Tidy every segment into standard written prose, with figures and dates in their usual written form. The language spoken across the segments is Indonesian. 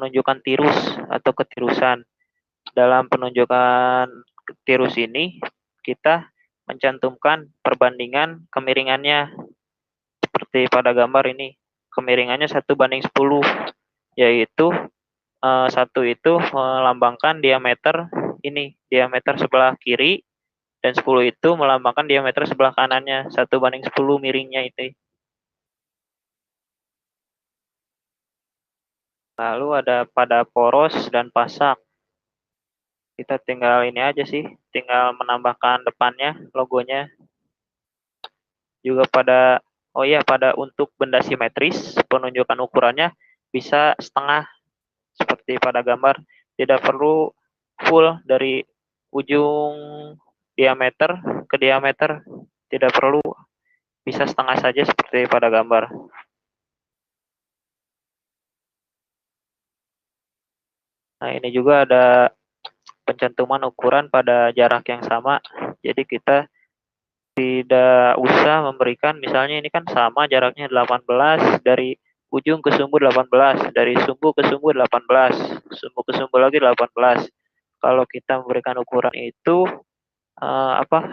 penunjukan tirus atau ketirusan. Dalam penunjukan tirus ini, kita mencantumkan perbandingan kemiringannya. Seperti pada gambar ini, kemiringannya 1:10, yaitu 1 itu melambangkan diameter ini, diameter sebelah kiri, dan 10 itu melambangkan diameter sebelah kanannya, 1:10 miringnya itu. Lalu ada pada poros dan pasak. Kita tinggal ini aja sih, tinggal menambahkan depannya, logonya. Juga pada, oh iya, pada untuk benda simetris, penunjukan ukurannya bisa setengah, seperti pada gambar. Tidak perlu full dari ujung diameter ke diameter, tidak perlu, bisa setengah saja seperti pada gambar. Nah, ini juga ada pencantuman ukuran pada jarak yang sama. Jadi kita tidak usah memberikan, misalnya ini kan sama jaraknya 18 dari ujung ke sumbu 18, dari sumbu ke sumbu 18, sumbu ke sumbu lagi 18. Kalau kita memberikan ukuran itu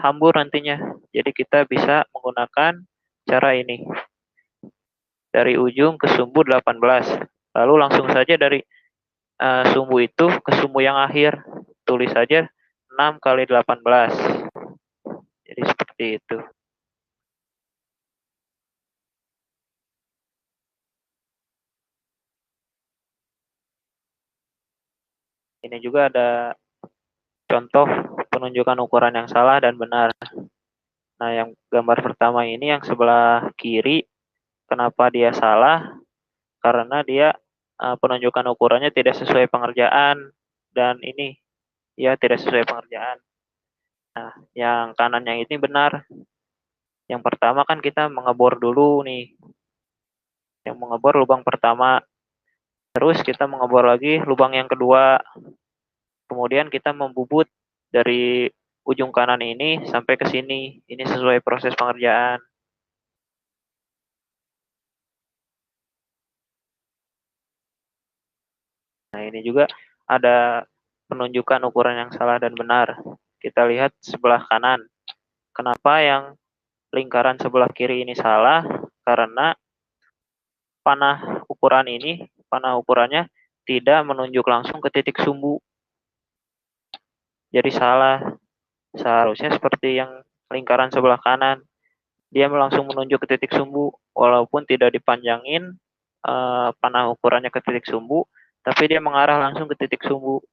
hambur nantinya. Jadi kita bisa menggunakan cara ini. Dari ujung ke sumbu 18. Lalu langsung saja dari sumbu itu ke sumbu yang akhir. Tulis saja 6 kali 18. Jadi seperti itu. Ini juga ada contoh penunjukan ukuran yang salah dan benar. Nah, yang gambar pertama ini yang sebelah kiri, kenapa dia salah? Karena dia penunjukan ukurannya tidak sesuai pengerjaan, dan ini ya tidak sesuai pengerjaan. Nah, yang kanannya ini benar. Yang pertama kan kita mengebor dulu nih. Yang mengebor lubang pertama. Terus kita mengebor lagi lubang yang kedua. Kemudian kita membubut dari ujung kanan ini sampai ke sini. Ini sesuai proses pengerjaan. Nah, ini juga ada penunjukan ukuran yang salah dan benar. Kita lihat sebelah kanan. Kenapa yang lingkaran sebelah kiri ini salah? Karena panah ukurannya tidak menunjuk langsung ke titik sumbu. Jadi salah. Seharusnya seperti yang lingkaran sebelah kanan. Dia langsung menunjuk ke titik sumbu, walaupun tidak dipanjangin panah ukurannya ke titik sumbu, tapi dia mengarah langsung ke titik sumbu.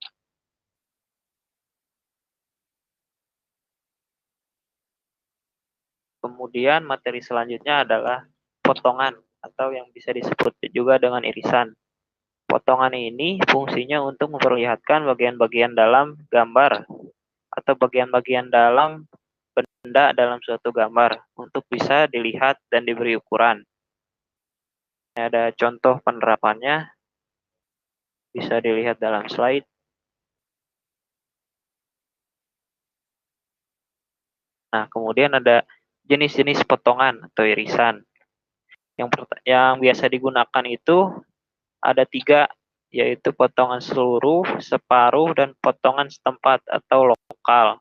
Kemudian materi selanjutnya adalah potongan, atau yang bisa disebut juga dengan irisan. Potongan ini fungsinya untuk memperlihatkan bagian-bagian dalam gambar atau bagian-bagian dalam benda dalam suatu gambar untuk bisa dilihat dan diberi ukuran. Ini ada contoh penerapannya, bisa dilihat dalam slide. Nah, kemudian ada jenis-jenis potongan atau irisan. Yang biasa digunakan itu ada 3, yaitu potongan seluruh, separuh, dan potongan setempat atau lokal.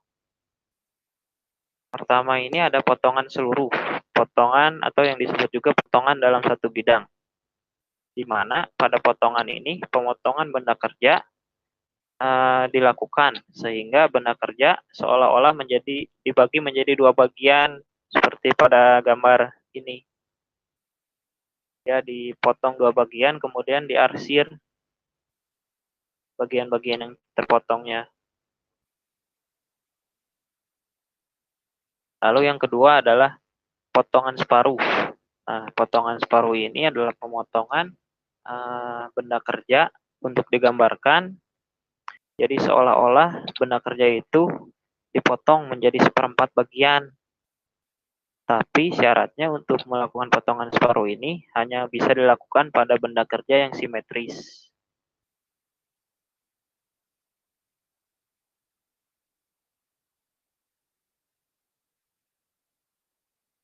Pertama ini ada potongan seluruh, potongan atau yang disebut juga potongan dalam satu bidang, di mana pada potongan ini pemotongan benda kerja dilakukan sehingga benda kerja seolah-olah dibagi menjadi 2 bagian seperti pada gambar ini. Ya, dipotong 2 bagian, kemudian diarsir bagian-bagian yang terpotongnya. Lalu yang kedua adalah potongan separuh. Nah, potongan separuh ini adalah pemotongan benda kerja untuk digambarkan. Jadi seolah-olah benda kerja itu dipotong menjadi 1/4 bagian. Tapi syaratnya untuk melakukan potongan separuh ini hanya bisa dilakukan pada benda kerja yang simetris.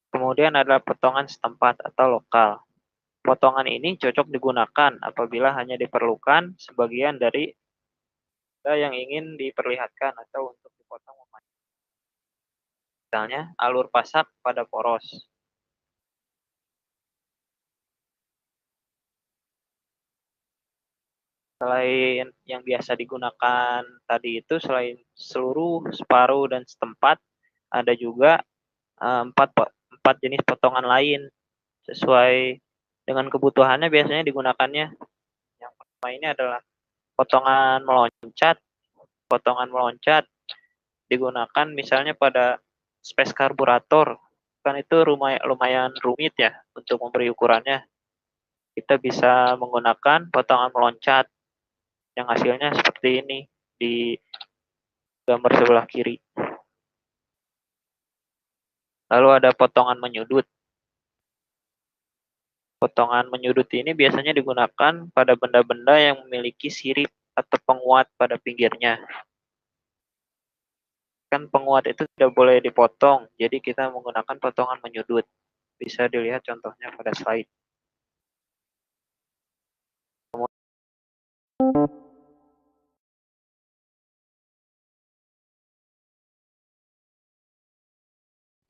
Kemudian ada potongan setempat atau lokal. Potongan ini cocok digunakan apabila hanya diperlukan sebagian dari yang ingin diperlihatkan atau untuk dipotong memanjang. Misalnya alur pasak pada poros. Selain yang biasa digunakan tadi itu, selain seluruh, separuh, dan setempat, ada juga empat jenis potongan lain sesuai dengan kebutuhannya biasanya digunakannya. Yang pertama ini adalah potongan meloncat. Potongan meloncat digunakan misalnya pada space karburator. Kan itu lumayan rumit ya untuk memberi ukurannya. Kita bisa menggunakan potongan meloncat yang hasilnya seperti ini di gambar sebelah kiri. Lalu ada potongan menyudut. Potongan menyudut ini biasanya digunakan pada benda-benda yang memiliki sirip atau penguat pada pinggirnya. Kan penguat itu tidak boleh dipotong, jadi kita menggunakan potongan menyudut. Bisa dilihat contohnya pada slide.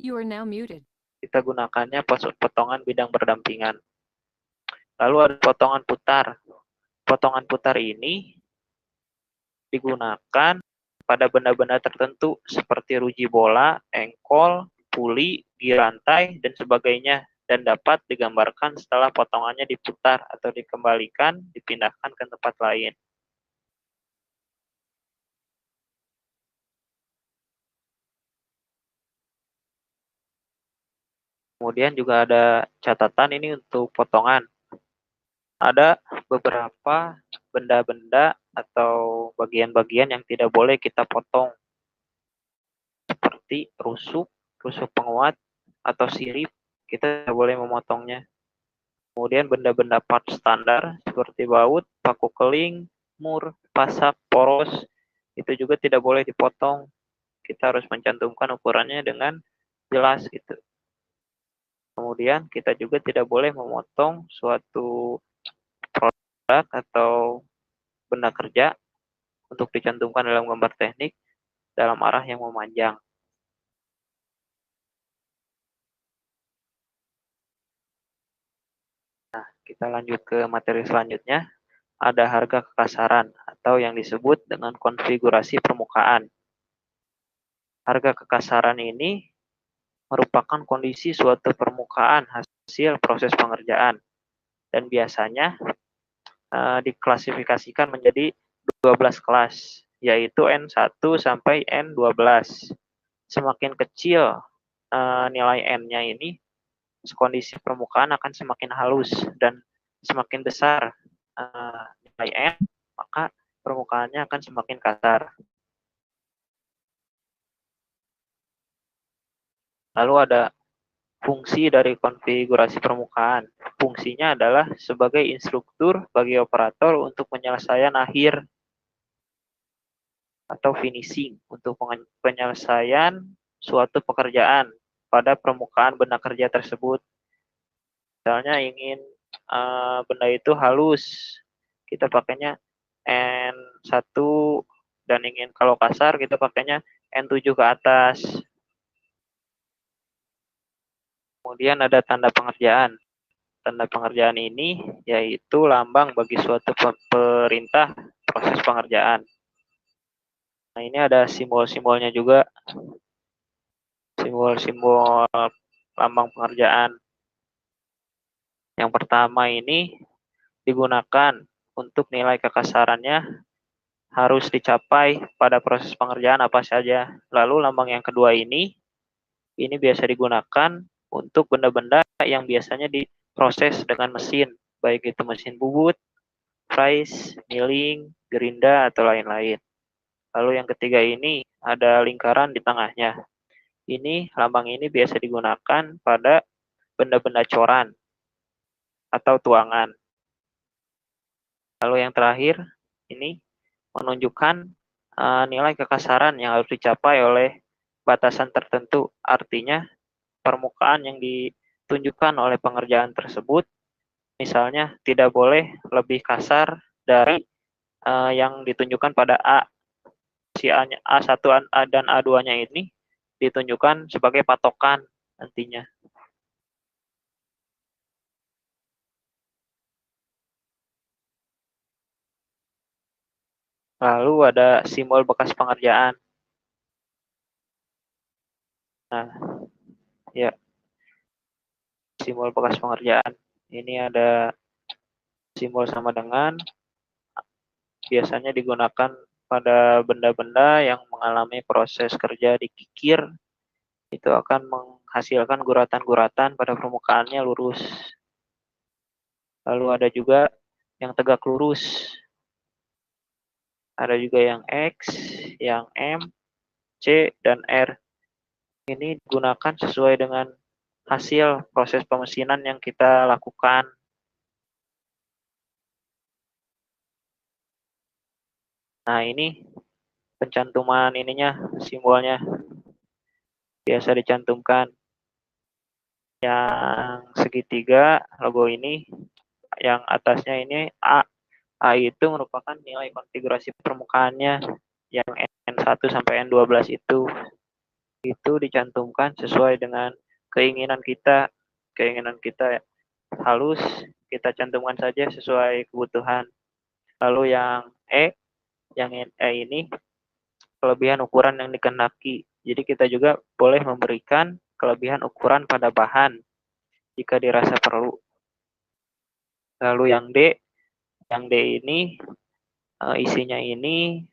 You are now muted. Kita gunakannya potongan bidang berdampingan. Lalu ada potongan putar. Potongan putar ini digunakan pada benda-benda tertentu seperti ruji bola, engkol, puli, girantai, dan sebagainya, dan dapat digambarkan setelah potongannya diputar atau dikembalikan, dipindahkan ke tempat lain. Kemudian juga ada catatan ini untuk potongan. Ada beberapa benda-benda atau bagian-bagian yang tidak boleh kita potong, seperti rusuk penguat, atau sirip, kita tidak boleh memotongnya. Kemudian benda-benda part standar seperti baut, paku keling, mur, pasak, poros, itu juga tidak boleh dipotong. Kita harus mencantumkan ukurannya dengan jelas gitu. Kemudian kita juga tidak boleh memotong suatu produk atau benda kerja untuk dicantumkan dalam gambar teknik dalam arah yang memanjang. Nah, kita lanjut ke materi selanjutnya. Ada harga kekasaran atau yang disebut dengan konfigurasi permukaan. Harga kekasaran ini merupakan kondisi suatu permukaan hasil proses pengerjaan dan biasanya diklasifikasikan menjadi 12 kelas, yaitu N1 sampai N12. Semakin kecil nilai N-nya ini, kondisi permukaan akan semakin halus, dan semakin besar nilai N, maka permukaannya akan semakin kasar. Lalu ada fungsi dari konfigurasi permukaan. Fungsinya adalah sebagai instruktur bagi operator untuk penyelesaian akhir atau finishing, untuk penyelesaian suatu pekerjaan pada permukaan benda kerja tersebut. Misalnya ingin benda itu halus, kita pakainya N1, dan ingin kalau kasar kita pakainya N7 ke atas. Kemudian ada tanda pengerjaan. Tanda pengerjaan ini yaitu lambang bagi suatu perintah proses pengerjaan. Nah, ini ada simbol-simbolnya juga. Simbol-simbol lambang pengerjaan. Yang pertama ini digunakan untuk nilai kekasarannya harus dicapai pada proses pengerjaan apa saja. Lalu lambang yang kedua ini biasa digunakan untuk benda-benda yang biasanya diproses dengan mesin, baik itu mesin bubut, fries, milling, gerinda, atau lain-lain. Lalu yang ketiga ini ada lingkaran di tengahnya. Lambang ini biasa digunakan pada benda-benda coran atau tuangan. Lalu yang terakhir ini menunjukkan nilai kekasaran yang harus dicapai oleh batasan tertentu. Artinya permukaan yang ditunjukkan oleh pengerjaan tersebut Misalnya tidak boleh lebih kasar dari yang ditunjukkan pada A. Si A1 dan A2-nya ini ditunjukkan sebagai patokan nantinya. Lalu ada simbol bekas pengerjaan. Nah, ya, simbol bekas pengerjaan. Ini ada simbol sama dengan, biasanya digunakan pada benda-benda yang mengalami proses kerja di kikir, itu akan menghasilkan guratan-guratan pada permukaannya lurus. Lalu ada juga yang tegak lurus. Ada juga yang X, yang M, C, dan R. Ini digunakan sesuai dengan hasil proses pemesinan yang kita lakukan. Nah, ini pencantuman ininya, simbolnya. Biasa dicantumkan yang segitiga logo ini, yang atasnya ini A. A itu merupakan nilai konfigurasi permukaannya, yang N1 sampai N12 itu dicantumkan sesuai dengan keinginan kita. Keinginan kita halus, kita cantumkan saja sesuai kebutuhan. Lalu yang E ini kelebihan ukuran yang dikehendaki. Jadi kita juga boleh memberikan kelebihan ukuran pada bahan jika dirasa perlu. Lalu yang D ini isinya ini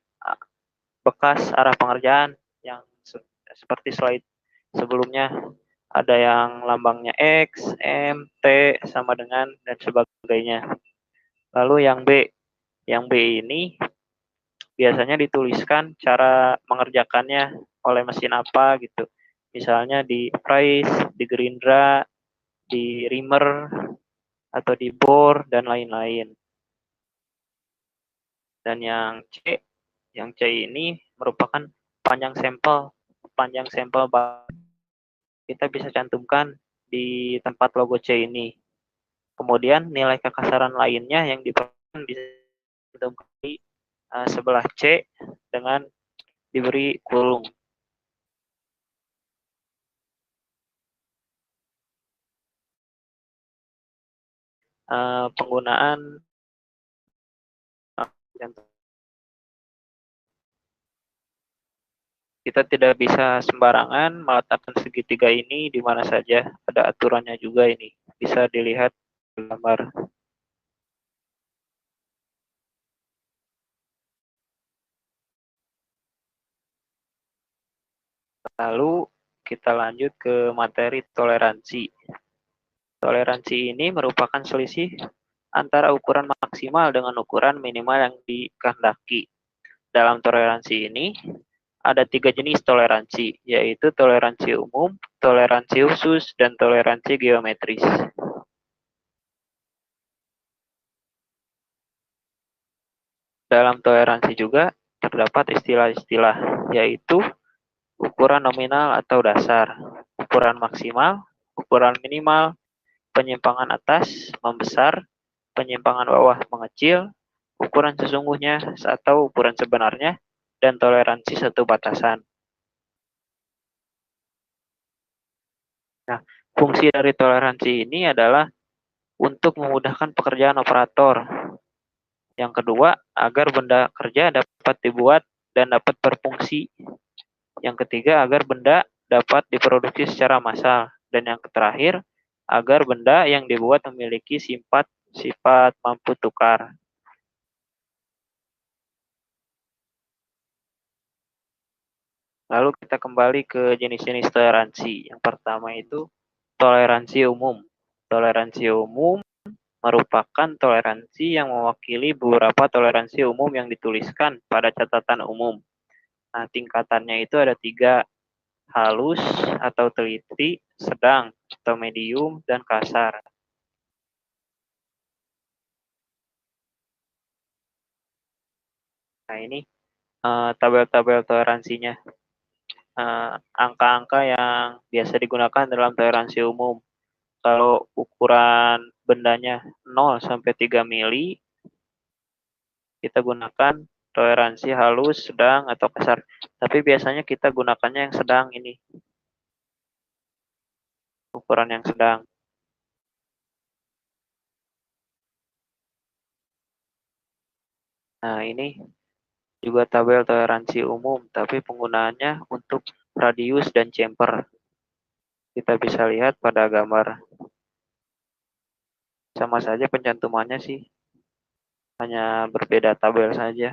bekas arah pengerjaan yang seperti slide sebelumnya, ada yang lambangnya X, M, T sama dengan dan sebagainya. Lalu yang B ini biasanya dituliskan cara mengerjakannya oleh mesin apa gitu. Misalnya di Price, di Gerindra, di Rimmer, atau di Bor, dan lain-lain. Dan yang C ini merupakan panjang sampel. Panjang sampel kita bisa cantumkan di tempat logo C ini. Kemudian nilai kekasaran lainnya yang diperlukan bisa cantumkan di sebelah C dengan diberi kurung. Penggunaan kita tidak bisa sembarangan meletakkan segitiga ini di mana saja. Ada aturannya juga ini. Bisa dilihat di gambar. Lalu kita lanjut ke materi toleransi. Toleransi ini merupakan selisih antara ukuran maksimal dengan ukuran minimal yang dikehendaki. Dalam toleransi ini, ada 3 jenis toleransi, yaitu toleransi umum, toleransi khusus, dan toleransi geometris. Dalam toleransi juga terdapat istilah-istilah, yaitu ukuran nominal atau dasar, ukuran maksimal, ukuran minimal, penyimpangan atas membesar, penyimpangan bawah mengecil, ukuran sesungguhnya atau ukuran sebenarnya, dan toleransi satu batasan. Nah, fungsi dari toleransi ini adalah untuk memudahkan pekerjaan operator. Yang kedua, agar benda kerja dapat dibuat dan dapat berfungsi. Yang ketiga, agar benda dapat diproduksi secara massal. Dan yang terakhir, agar benda yang dibuat memiliki sifat mampu tukar. Lalu kita kembali ke jenis-jenis toleransi. Yang pertama itu toleransi umum. Toleransi umum merupakan toleransi yang mewakili beberapa toleransi umum yang dituliskan pada catatan umum. Nah, tingkatannya itu ada 3, halus atau teliti, sedang atau medium, dan kasar. Nah, ini tabel-tabel toleransinya. Angka-angka yang biasa digunakan dalam toleransi umum. Kalau ukuran bendanya 0 sampai 3 mili, kita gunakan toleransi halus, sedang, atau kasar. Tapi biasanya kita gunakannya yang sedang ini. Ukuran yang sedang. Nah, ini juga tabel toleransi umum, tapi penggunaannya untuk radius dan chamfer. Kita bisa lihat pada gambar. Sama saja pencantumannya sih, hanya berbeda tabel saja.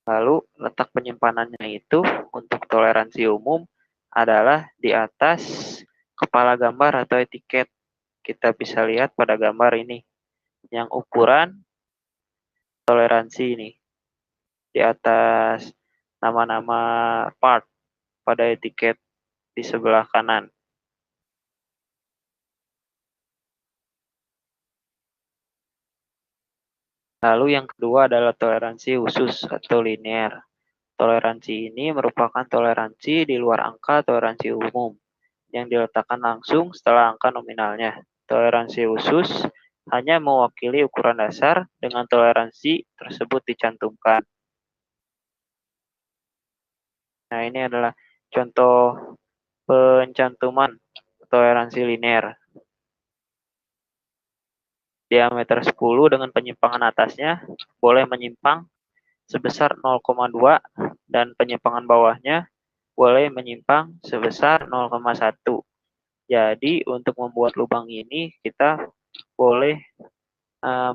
Lalu letak penyimpanannya itu untuk toleransi umum adalah di atas kepala gambar atau etiket. Kita bisa lihat pada gambar ini, yang ukuran toleransi ini di atas nama-nama part pada etiket di sebelah kanan. Lalu yang kedua adalah toleransi khusus atau linear. Toleransi ini merupakan toleransi di luar angka toleransi umum yang diletakkan langsung setelah angka nominalnya. Toleransi khusus hanya mewakili ukuran dasar dengan toleransi tersebut dicantumkan. Nah, ini adalah contoh pencantuman toleransi linear. Diameter 10 dengan penyimpangan atasnya boleh menyimpang sebesar 0,2 dan penyimpangan bawahnya boleh menyimpang sebesar 0,1. Jadi untuk membuat lubang ini kita boleh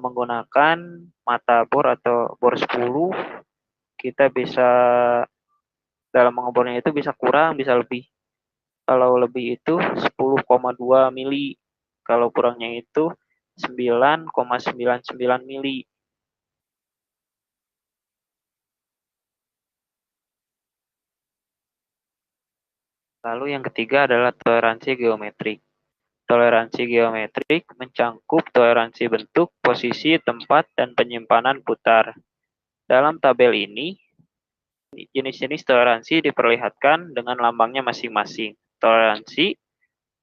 menggunakan mata bor atau bor 10. Kita bisa dalam mengobornya itu bisa kurang, bisa lebih. Kalau lebih itu 10,2 mili. Kalau kurangnya itu 9,99 mili. Lalu yang ketiga adalah toleransi geometrik. Toleransi geometrik mencangkup toleransi bentuk, posisi, tempat, dan penyimpanan putar. Dalam tabel ini, jenis-jenis toleransi diperlihatkan dengan lambangnya masing-masing. Toleransi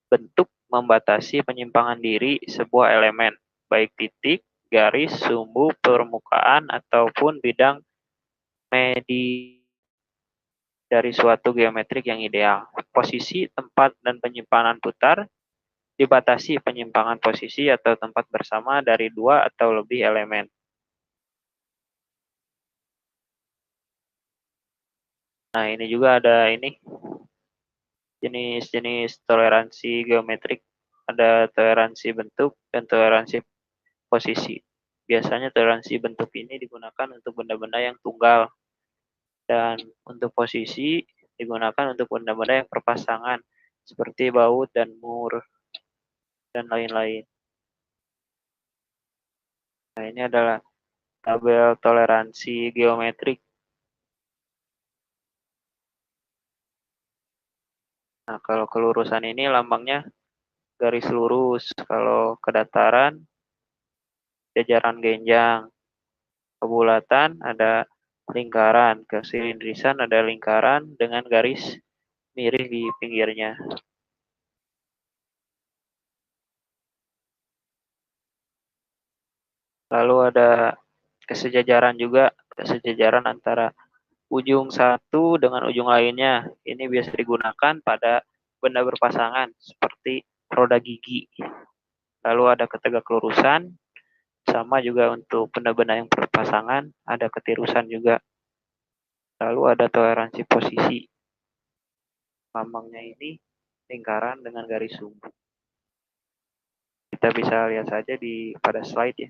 bentuk membatasi penyimpangan diri sebuah elemen, baik titik, garis, sumbu, permukaan, ataupun bidang medi dari suatu geometrik yang ideal. Posisi, tempat, dan penyimpanan putar dibatasi penyimpangan posisi atau tempat bersama dari dua atau lebih elemen. Nah, ini juga ada ini jenis-jenis toleransi geometrik. Ada toleransi bentuk dan toleransi posisi. Biasanya toleransi bentuk ini digunakan untuk benda-benda yang tunggal. Dan untuk posisi digunakan untuk benda-benda yang berpasangan, seperti baut dan mur, dan lain-lain. Nah, ini adalah tabel toleransi geometrik. Nah, kalau kelurusan ini lambangnya garis lurus. Kalau kedataran, jajaran genjang. Kebulatan ada lingkaran. Kesilindrisan ada lingkaran dengan garis miring di pinggirnya. Lalu ada kesejajaran juga, kesejajaran antara ujung satu dengan ujung lainnya. Ini biasa digunakan pada benda berpasangan seperti roda gigi. Lalu ada ketegak lurusan, sama juga untuk benda-benda yang berpasangan, ada ketirusan juga. Lalu ada toleransi posisi. Lambangnya ini lingkaran dengan garis sumbu. Kita bisa lihat saja pada slide ya.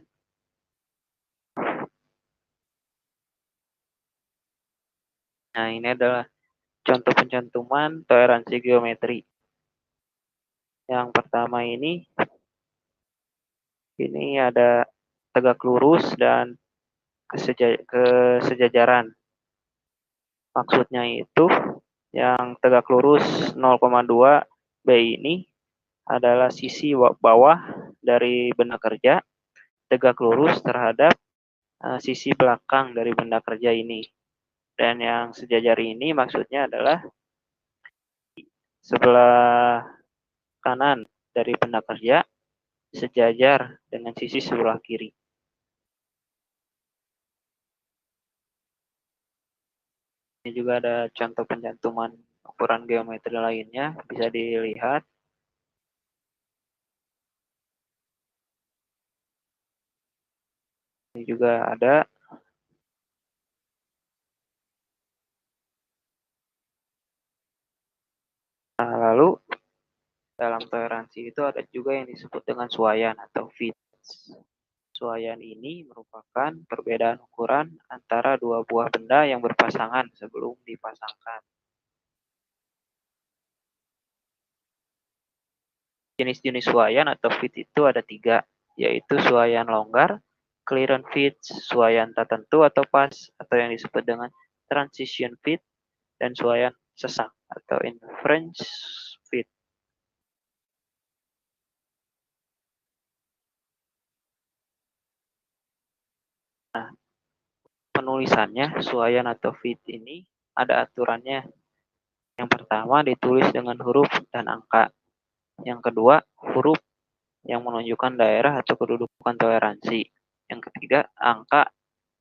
Nah, ini adalah contoh pencantuman toleransi geometri. Yang pertama ini ada tegak lurus dan kesejajaran. Maksudnya itu yang tegak lurus 0,2 B ini adalah sisi bawah dari benda kerja tegak lurus terhadap sisi belakang dari benda kerja ini. Dan yang sejajar ini maksudnya adalah sebelah kanan dari benda kerja sejajar dengan sisi sebelah kiri. Ini juga ada contoh pencantuman ukuran geometri lainnya, bisa dilihat. Ini juga ada. Nah, lalu dalam toleransi itu ada juga yang disebut dengan suaian atau fits. Suaian ini merupakan perbedaan ukuran antara dua buah benda yang berpasangan sebelum dipasangkan. Jenis-jenis suaian atau fit itu ada 3, yaitu suaian longgar, clearance fit, suaian tak tentu atau pas, atau yang disebut dengan transition fit, dan suaian sesak atau inference fit. Nah, penulisannya suaian atau fit ini ada aturannya. Yang pertama ditulis dengan huruf dan angka. Yang kedua, huruf yang menunjukkan daerah atau kedudukan toleransi. Yang ketiga, angka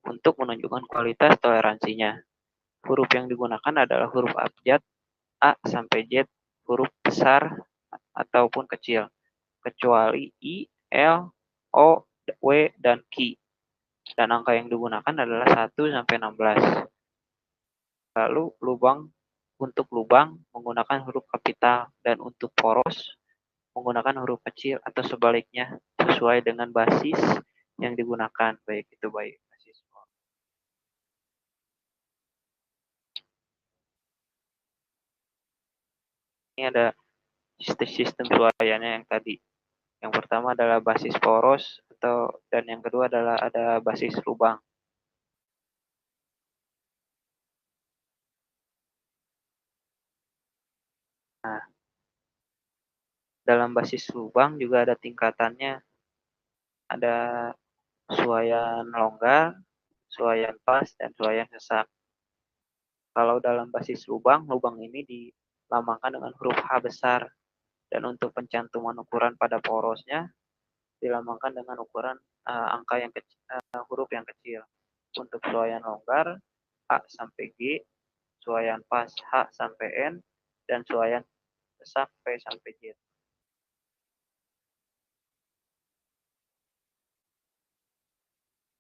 untuk menunjukkan kualitas toleransinya. Huruf yang digunakan adalah huruf abjad A sampai Z, huruf besar ataupun kecil, kecuali I, L, O, W, dan Q. Dan angka yang digunakan adalah 1 sampai 16. Lalu untuk lubang menggunakan huruf kapital, dan untuk poros menggunakan huruf kecil atau sebaliknya sesuai dengan basis yang digunakan, baik itu basis. Ini ada sistem suaiannya yang tadi. Yang pertama adalah basis poros dan yang kedua adalah ada basis lubang. Nah, dalam basis lubang juga ada tingkatannya. Ada suaian longgar, suaian pas, dan suaian sesak. Kalau dalam basis lubang ini dilambangkan dengan huruf H besar. Dan untuk pencantuman ukuran pada porosnya dilambangkan dengan ukuran angka yang kecil, huruf yang kecil. Untuk suaian longgar A sampai G, suaian pas H sampai N, dan suaian sesak P sampai Z.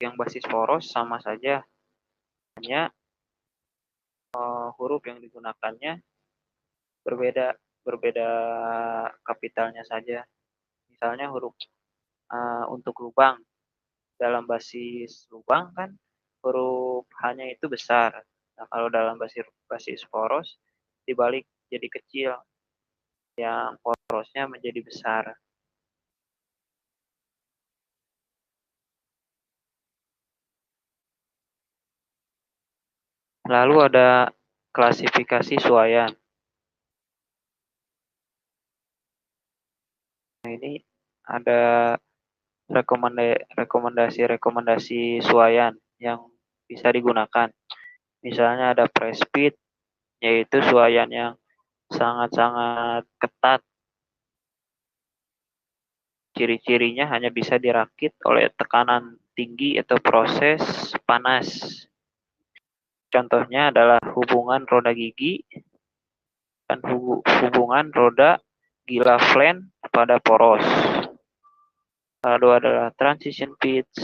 Yang basis poros sama saja, hanya huruf yang digunakannya berbeda kapitalnya saja. Misalnya huruf untuk lubang, dalam basis lubang kan huruf H-nya itu besar. Nah, kalau dalam basis poros dibalik jadi kecil, yang porosnya menjadi besar. Lalu ada klasifikasi suaian. Nah, ini ada rekomendasi suaian yang bisa digunakan. Misalnya ada press fit, yaitu suaian yang sangat-sangat ketat. Ciri-cirinya hanya bisa dirakit oleh tekanan tinggi atau proses panas. Contohnya adalah hubungan roda gigi dan hubungan roda Gilaflen pada poros. Lalu adalah transition pitch,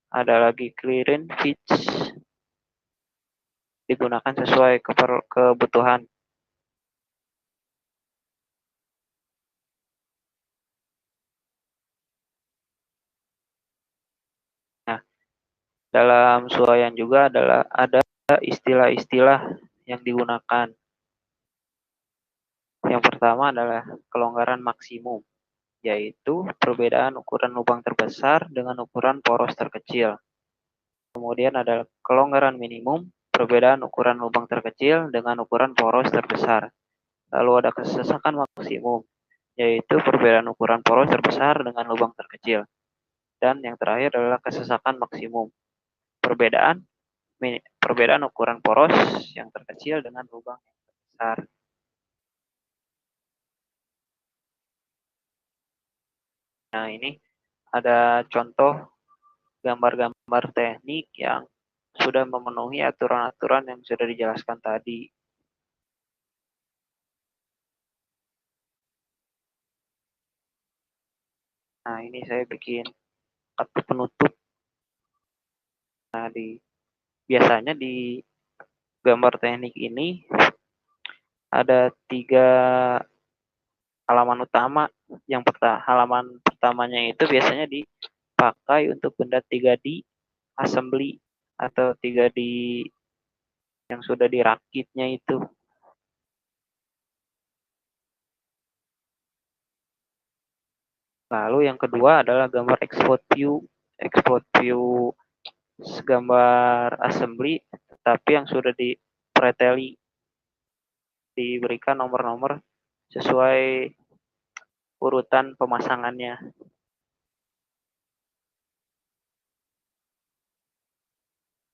ada lagi clearance pitch, digunakan sesuai kebutuhan. Nah, dalam suaian juga ada istilah-istilah yang digunakan. Yang pertama adalah kelonggaran maksimum, yaitu perbedaan ukuran lubang terbesar dengan ukuran poros terkecil. Kemudian ada kelonggaran minimum, perbedaan ukuran lubang terkecil dengan ukuran poros terbesar. Lalu ada kesesakan maksimum, yaitu perbedaan ukuran poros terbesar dengan lubang terkecil. Dan yang terakhir adalah kesesakan maksimum, perbedaan ukuran poros yang terkecil dengan lubang yang terbesar. Nah, ini ada contoh gambar-gambar teknik yang sudah memenuhi aturan-aturan yang sudah dijelaskan tadi. Nah, ini saya bikin kartu penutup. Nah, biasanya di gambar teknik ini ada 3 halaman utama. Halaman pertamanya itu biasanya dipakai untuk benda 3D assembly atau 3D yang sudah dirakitnya itu. Lalu yang kedua adalah gambar export view. Export view gambar assembly, tapi yang sudah dipreteli, diberikan nomor-nomor sesuai urutan pemasangannya.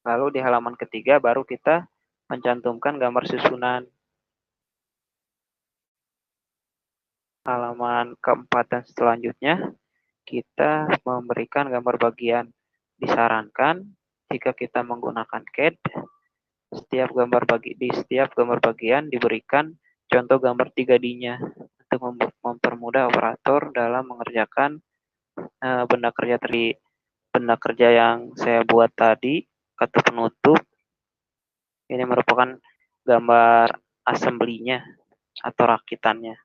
Lalu di halaman ketiga baru kita mencantumkan gambar susunan. Halaman keempat dan selanjutnya kita memberikan gambar bagian. Disarankan jika kita menggunakan CAD, di setiap gambar bagian diberikan contoh gambar 3D-nya untuk mempermudah operator dalam mengerjakan benda kerja yang saya buat tadi, kartu penutup. Ini merupakan gambar assembly-nya atau rakitannya.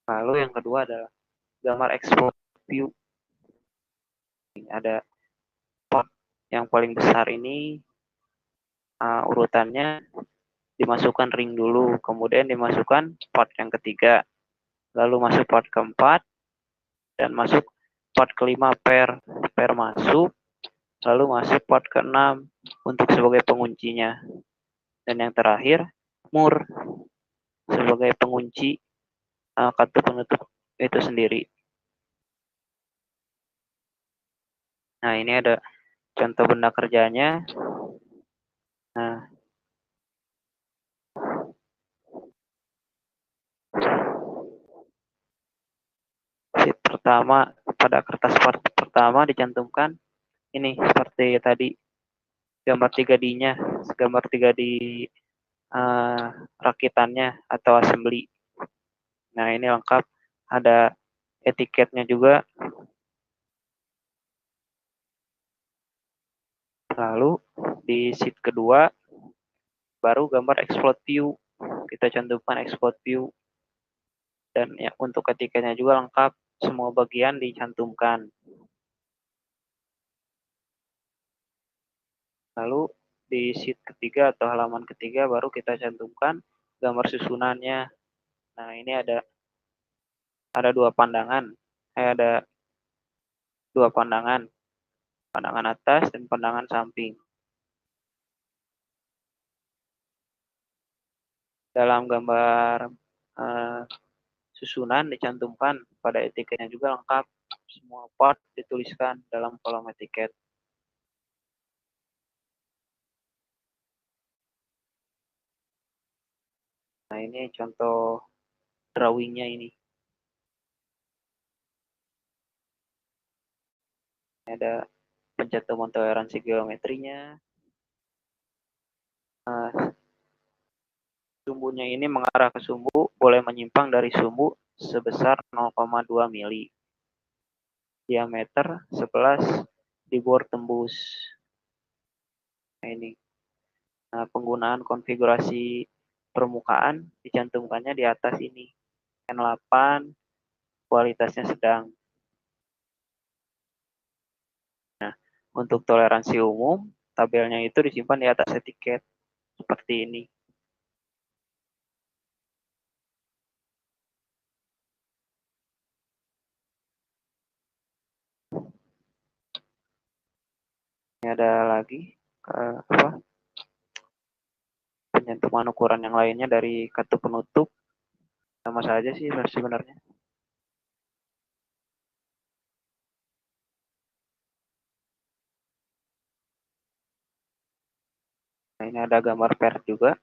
Lalu yang kedua adalah gambar export view. Ada pot yang paling besar ini urutannya dimasukkan ring dulu, kemudian dimasukkan pot yang ketiga, lalu masuk pot keempat, dan masuk pot kelima per masuk, lalu masuk pot keenam untuk sebagai penguncinya, dan yang terakhir mur sebagai pengunci kartu penutup itu sendiri. Nah, ini ada contoh benda kerjanya. Nah, sheet pertama, pada kertas part pertama dicantumkan ini seperti tadi gambar 3D-nya, gambar 3D rakitannya atau assembly. Nah, ini lengkap, ada etiketnya juga. Lalu di sheet kedua baru gambar export view. Kita cantumkan export view. Dan ya, untuk etiketnya juga lengkap, semua bagian dicantumkan. Lalu di sheet ketiga atau halaman ketiga baru kita cantumkan gambar susunannya. Nah, ini ada dua pandangan. Ada dua pandangan, pandangan atas dan pandangan samping. Dalam gambar susunan dicantumkan pada etiketnya juga lengkap. Semua part dituliskan dalam kolom etiket. Nah, ini contoh drawingnya ini. Ada pencantuman toleransi geometrinya. Sumbunya ini mengarah ke sumbu, boleh menyimpang dari sumbu sebesar 0,2 mili. Diameter 11 di bor tembus. Nah, ini. Nah, penggunaan konfigurasi permukaan dicantumkannya di atas ini. N8, kualitasnya sedang. Nah, untuk toleransi umum, tabelnya itu disimpan di atas etiket. Seperti ini. Ini ada lagi pencantuman ukuran yang lainnya dari kartu penutup. Sama saja sih sebenarnya. Nah, ini ada gambar per juga.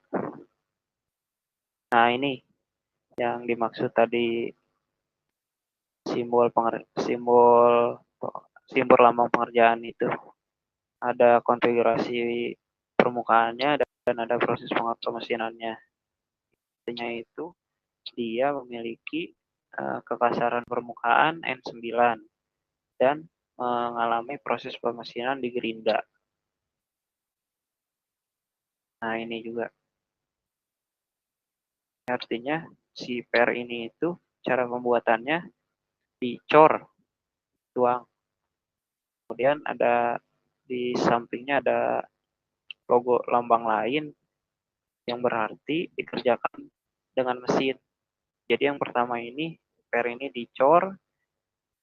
Nah, ini yang dimaksud tadi simbol lambang pengerjaan itu. Ada konfigurasi permukaannya dan ada proses pengotomesinannya. Artinya itu dia memiliki kekasaran permukaan N9 dan mengalami proses pemesinan di gerinda. Nah, ini juga. Artinya si per ini itu cara pembuatannya dicor, tuang. Kemudian ada di sampingnya ada logo lambang lain yang berarti dikerjakan dengan mesin. Jadi yang pertama ini per ini dicor,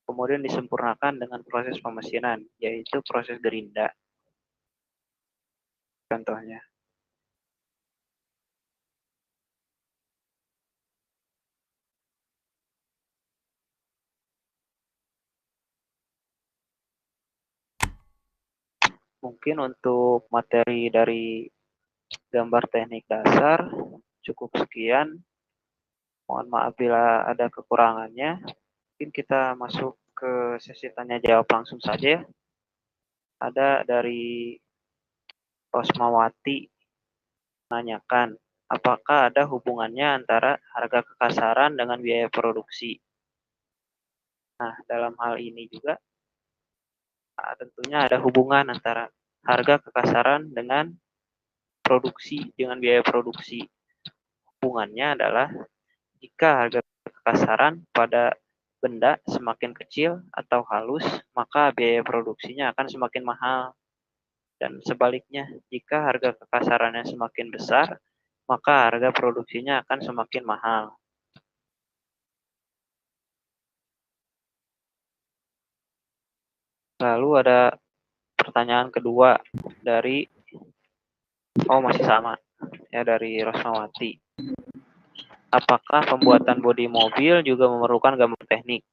kemudian disempurnakan dengan proses pemesinan, yaitu proses gerinda. Contohnya. Mungkin untuk materi dari gambar teknik dasar cukup sekian. Mohon maaf bila ada kekurangannya. Mungkin kita masuk ke sesi tanya jawab langsung saja. Ada dari Rosmawati menanyakan, apakah ada hubungannya antara harga kekasaran dengan biaya produksi? Nah, dalam hal ini juga tentunya ada hubungan antara harga kekasaran dengan produksi, dengan biaya produksi. Hubungannya adalah jika harga kekasaran pada benda semakin kecil atau halus, maka biaya produksinya akan semakin mahal. Dan sebaliknya, jika harga kekasarannya semakin besar, maka harga produksinya akan semakin mahal. Lalu ada pertanyaan kedua dari masih sama ya, dari Rosmawati. Apakah pembuatan bodi mobil juga memerlukan gambar teknik?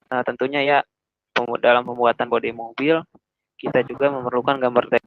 Nah, tentunya ya, dalam pembuatan bodi mobil kita juga memerlukan gambar teknik.